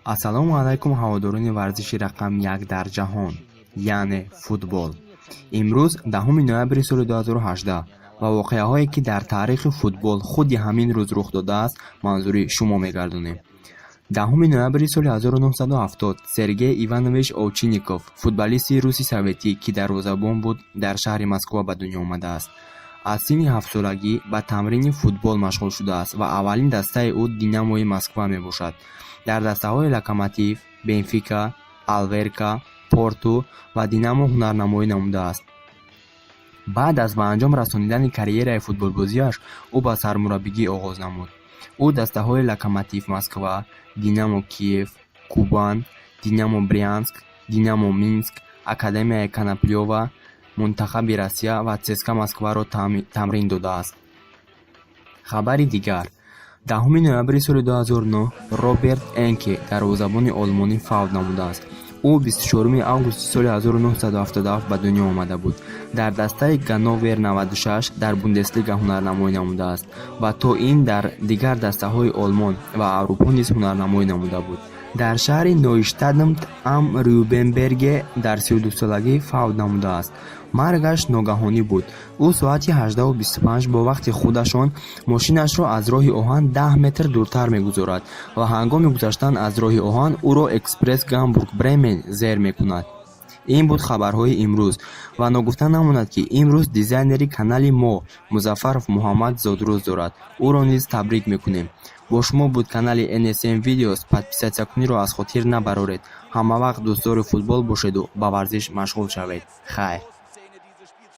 Ассалому алайкум ҳаводорони варзиши рақам 1 дар ҷаҳон, яъне футбол. Имрӯз 10 ноябри соли 2018 ва воқеаҳое ки дар таърихи футбол худи ҳамин рӯз рух додааст манзури шумо мегардонем. 10 ноябри соли 1970 Сергей Иванович Овчинников, футболисти Руси Советӣ, ки дарвозабон буд, дар шаҳри Москва ба дунё омадааст. аз синни 7-солагӣ ба тамрини футбол машғул шудааст ва аввалин дастаи ӯ Динамои Москва мебошад. дар дастаҳои Локомотив, Бенфика, Алверка, Порту ва Динамо ҳунарнамоӣ намудааст. баъд аз ба анҷом расонидани карьераи футболбозиаш ӯ ба сармураббигӣ оғоз намуд. ӯ дастаҳои Локомотив Москва, Динамо Киев, Кубан, Динамо Брянск, Динамо Минск, Академияи Коноплёва, Мунтахаби Россия ва ЦСКА Москваро тамрин додааст. хабари дигар: 10 ноябри соли 2009 Роберт Энке, дарвозабони олмонӣ фавт намудааст. ӯ 24 августи соли 1977 ба дунё омада буд. дар дастаи Ганновер 96 дар Бундеслига ҳунарнамоӣ намудааст ва то ин дар дигар дастаҳои Олмон ва Аврупо низ ҳунарнамоӣ намуда буд. дар шаҳри Нойштадт ам Рюбенберге дар 32-солагӣ фавт намудааст. маргаш ногаҳонӣ буд. ӯ соати 18:25 бо вақти худашон мошинашро аз роҳи оҳан 10 метр дуртар мегузорад ва ҳангоми гузаштан аз роҳи оҳан ӯро экспресс Гамбург-Бремен зер мекунад. ин буд хабарҳои имрӯз ва ногуфта намонад ки имрӯз дизайнери канали мо Музаффаров Муҳаммад зодрӯз дорад. ӯро низ табрик мекунем. бо шумо буд канали NSM Videos. подписатсиякуниро аз хотир набароред. ҳамавақт дӯстдори футбол бошеду ба варзиш машғул шавед. хайр.